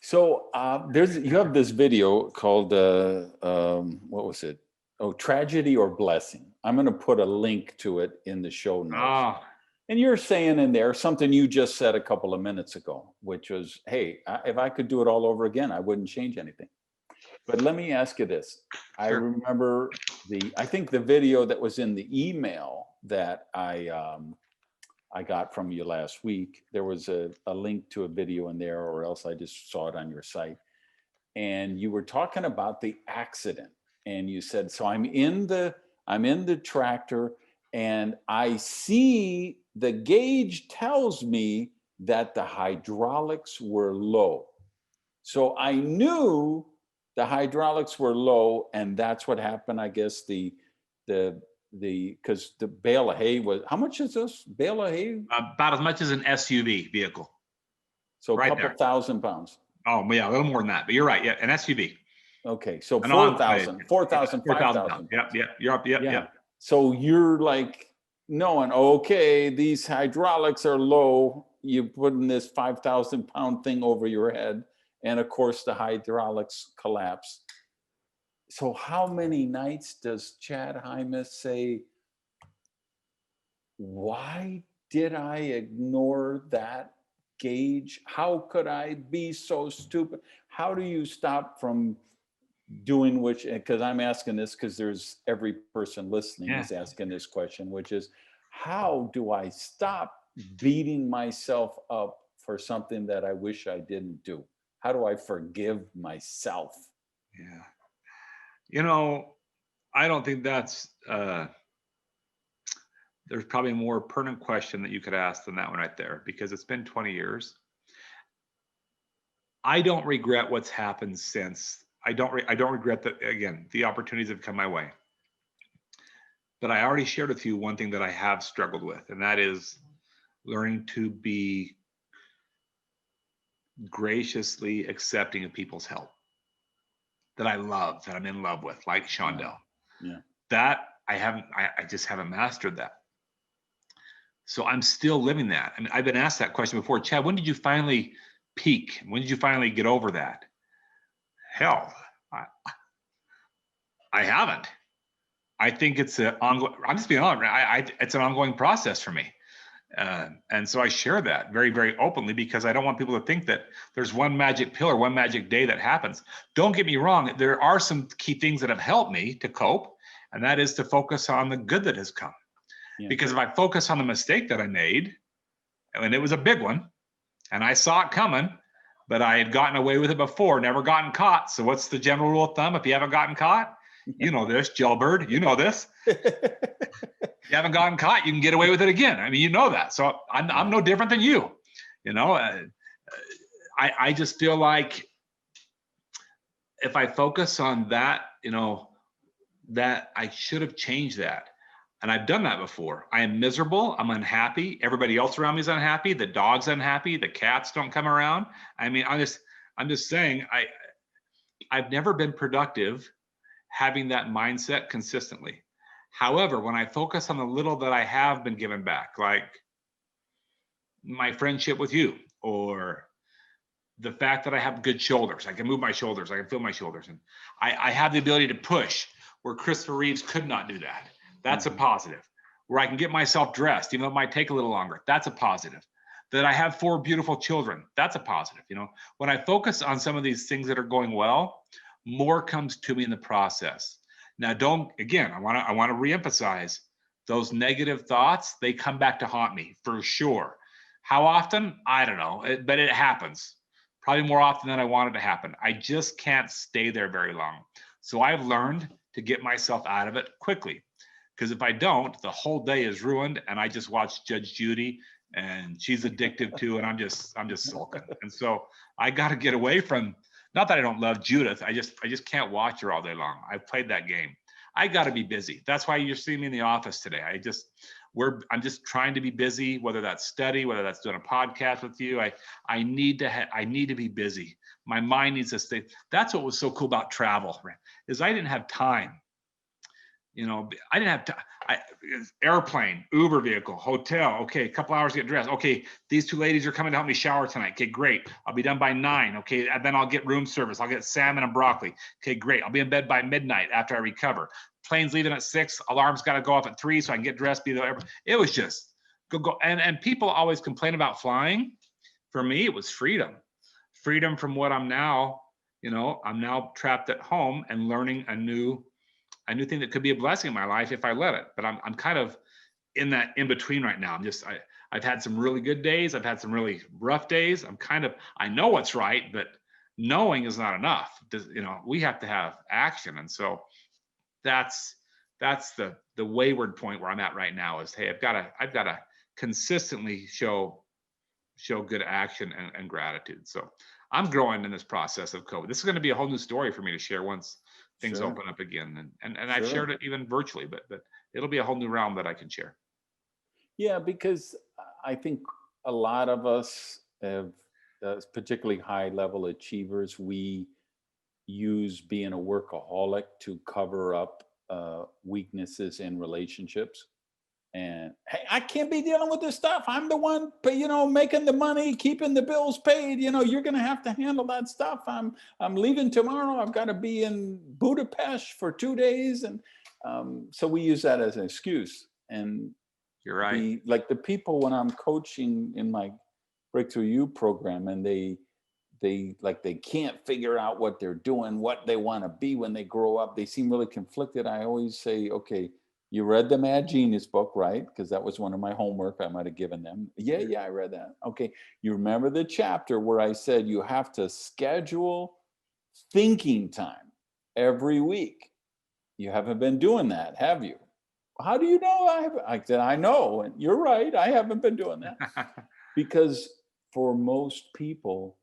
So you have this video called what was it? Oh, Tragedy or Blessing. I'm going to put a link to it in the show notes. Oh. And you're saying in there something you just said a couple of minutes ago, which was, hey, if I could do it all over again, I wouldn't change anything. But let me ask you this. Sure. I remember I think the video that was in the email that I got from you last week, there was a link to a video in there, or else I just saw it on your site. And you were talking about the accident. And you said, so I'm in the tractor and I see the gauge tells me that the hydraulics were low. So I knew the hydraulics were low, and that's what happened. I guess because the bale of hay was, how much is this bale of hay? About as much as an SUV vehicle. So a couple thousand pounds. Oh yeah, a little more than that, but you're right. Yeah, an SUV. Okay, so 4,000, 5,000. Yep. You're up. Yep. So you're like knowing, okay, these hydraulics are low. You putting this 5,000 pound thing over your head, and of course the hydraulics collapse. So how many nights does Chad Hymas say, why did I ignore that gauge? How could I be so stupid? How do you stop from doing because I'm asking this because there's every person listening is asking this question, which is, how do I stop beating myself up for something that I wish I didn't do? How do I forgive myself? Yeah. You know, I don't think that's, there's probably a more pertinent question that you could ask than that one right there, because it's been 20 years. I don't regret what's happened since. I don't regret that, again, the opportunities have come my way. But I already shared with you one thing that I have struggled with, and that is learning to be graciously accepting of people's help that I love, that I'm in love with, like Shondell. Yeah. That I just haven't mastered that. So I'm still living that. I mean, I've been asked that question before. Chad, when did you finally peak? When did you finally get over that? Hell, I haven't. I think it's an ongoing, I'm just being honest, it's an ongoing process for me. And so I share that very, very openly, because I don't want people to think that there's one magic pill or one magic day that happens. Don't get me wrong. There are some key things that have helped me to cope, and that is to focus on the good that has come. Yeah. Because if I focus on the mistake that I made, and it was a big one, and I saw it coming, but I had gotten away with it before, never gotten caught. So what's the general rule of thumb? If you haven't gotten caught, you know this, jailbird, you know this. You haven't gotten caught, you can get away with it again. I mean, you know that. So I'm no different than you. You know, I just feel like if I focus on that, you know, that I should have changed that. And I've done that before. I am miserable. I'm unhappy. Everybody else around me is unhappy. The dog's unhappy. The cats don't come around. I mean, I'm just saying, I've never been productive having that mindset consistently. However, when I focus on the little that I have been given back, like my friendship with you, or the fact that I have good shoulders, I can move my shoulders, I can feel my shoulders, and I have the ability to push where Christopher Reeves could not do that. That's a positive. Where I can get myself dressed, even though it might take a little longer. That's a positive. That I have 4 beautiful children. That's a positive. You know, when I focus on some of these things that are going well, more comes to me in the process. Now, I want to reemphasize those negative thoughts. They come back to haunt me for sure. How often? I don't know, but it happens. Probably more often than I want it to happen. I just can't stay there very long. So I've learned to get myself out of it quickly. Because if I don't, the whole day is ruined, and I just watch Judge Judy, and she's addictive too, and I'm just sulking. And so I got to get away from. Not that I don't love Judith, I just can't watch her all day long. I've played that game. I got to be busy. That's why you're seeing me in the office today. I'm just trying to be busy, whether that's study, whether that's doing a podcast with you. I need to be busy. My mind needs to stay. That's what was so cool about travel, is I didn't have time. I didn't have time. Airplane, Uber vehicle, hotel. Okay, a couple hours to get dressed. Okay, these two ladies are coming to help me shower tonight. Okay, great. I'll be done by 9. Okay, and then I'll get room service. I'll get salmon and broccoli. Okay, great. I'll be in bed by midnight after I recover. Plane's leaving at 6. Alarm's got to go off at 3 so I can get dressed. Be there. It was just go. And people always complain about flying. For me, it was freedom. Freedom from what I'm now. I'm now trapped at home and learning a new thing that could be a blessing in my life if I let it. But I'm kind of in that in between right now. I've had some really good days. I've had some really rough days. I know what's right, but knowing is not enough. We have to have action. And so that's the wayward point where I'm at right now is, hey, I've got to consistently show good action and gratitude. So I'm growing in this process of COVID. This is going to be a whole new story for me to share once things open up again. And I've shared it even virtually, but it'll be a whole new realm that I can share. Yeah, because I think a lot of us have, particularly high level achievers, we use being a workaholic to cover up weaknesses in relationships. And hey, I can't be dealing with this stuff. I'm the one, making the money, keeping the bills paid. You're going to have to handle that stuff. I'm leaving tomorrow. I've got to be in Budapest for 2 days, and so we use that as an excuse. And you're right. The people when I'm coaching in my Breakthrough You program, and they can't figure out what they're doing, what they want to be when they grow up. They seem really conflicted. I always say, okay, you read the Mad Genius book, right? Because that was one of my homework I might have given them. Yeah, I read that. Okay, you remember the chapter where I said you have to schedule thinking time every week. You haven't been doing that, have you? How do you know? I said, I know, and you're right. I haven't been doing that. Because for most people,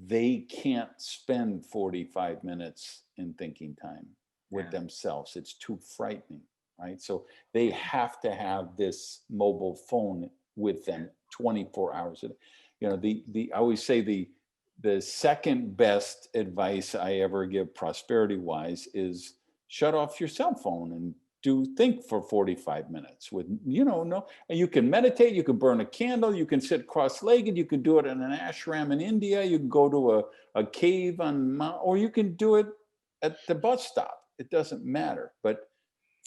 they can't spend 45 minutes in thinking time with themselves. It's too frightening, right? So they have to have this mobile phone with them 24 hours a day. I always say the second best advice I ever give prosperity wise is shut off your cell phone and think for 45 minutes with, and you can meditate, you can burn a candle, you can sit cross-legged, you can do it in an ashram in India, you can go to a cave or you can do it at the bus stop. It doesn't matter. But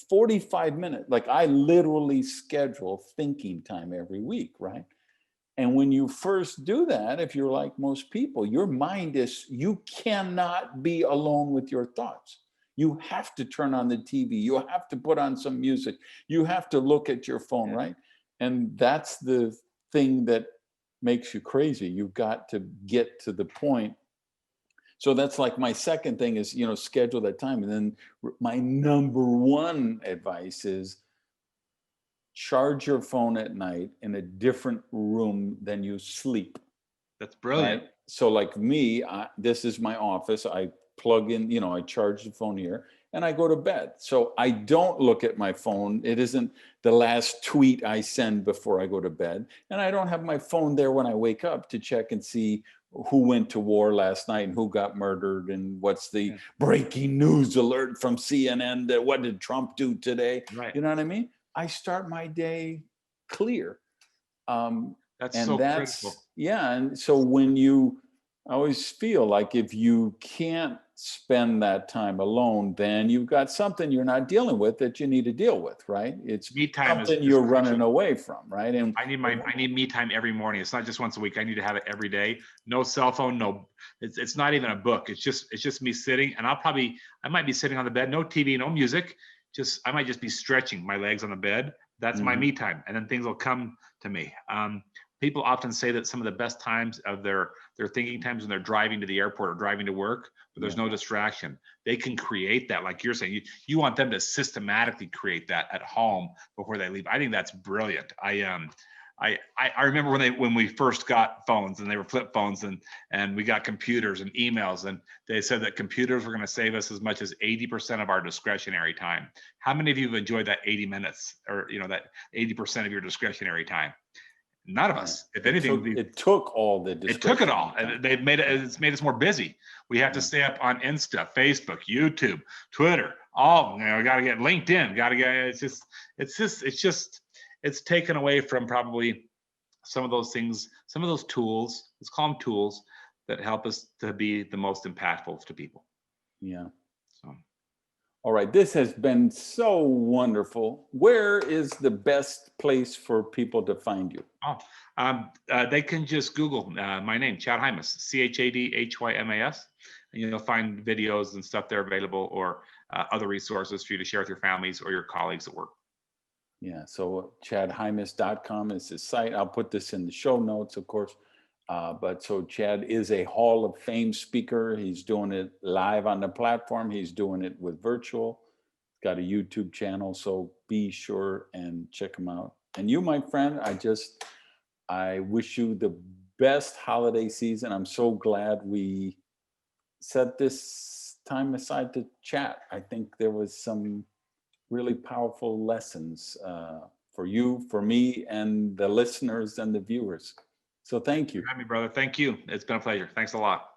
45 minutes, I literally schedule thinking time every week, right? And when you first do that, if you're like most people, your mind you cannot be alone with your thoughts. You have to turn on the TV. You have to put on some music. You have to look at your phone, right? And that's the thing that makes you crazy. You've got to get to the point. So that's like my second thing is, schedule that time. And then my number one advice is charge your phone at night in a different room than you sleep. That's brilliant. Right? So like me, this is my office. I plug in, I charge the phone here and I go to bed. So I don't look at my phone. It isn't the last tweet I send before I go to bed. And I don't have my phone there when I wake up to check and see who went to war last night and who got murdered and what's the breaking news alert from CNN. What did Trump do today? Right. You know what I mean? I start my day clear. That's critical. Yeah. And so I always feel like if you can't spend that time alone, then you've got something you're not dealing with that you need to deal with, right? It's Me time something is you're crucial. running away from, right? And I need me time every morning. It's not just once a week. I need to have it every day. No cell phone, it's not even a book. It's just me sitting, and I might be sitting on the bed, no TV, no music. I might just be stretching my legs on the bed. That's my me time. And then things will come to me. People often say that some of the best times of their thinking times when they're driving to the airport or driving to work, but there's no distraction. They can create that, like you're saying. You want them to systematically create that at home before they leave. I think that's brilliant. I remember when we first got phones, and they were flip phones, and we got computers and emails, and they said that computers were going to save us as much as 80% of our discretionary time. How many of you have enjoyed that 80 minutes, or that 80% of your discretionary time? None of us. If anything, it took all the discretion. It took it all. And it's made us more busy. We have to stay up on Insta, Facebook, YouTube, Twitter. Got to get LinkedIn. Got to get. It's taken away from probably some of those things, some of those tools. Let's call them tools that help us to be the most impactful to people. Yeah. So. All right. This has been so wonderful. Where is the best place for people to find you? They can just Google my name, Chad Hymas, ChadHymas, and you'll find videos and stuff there available, or other resources for you to share with your families or your colleagues at work. Yeah. So chadhymas.com is his site. I'll put this in the show notes, of course. But so Chad is a Hall of Fame speaker. He's doing it live on the platform. He's doing it with virtual. He's got a YouTube channel. So be sure and check him out. And you, my friend, I wish you the best holiday season. I'm so glad we set this time aside to chat. I think there was some really powerful lessons for you, for me, and the listeners and the viewers. So thank you. You got me, brother. Thank you. It's been a pleasure. Thanks a lot.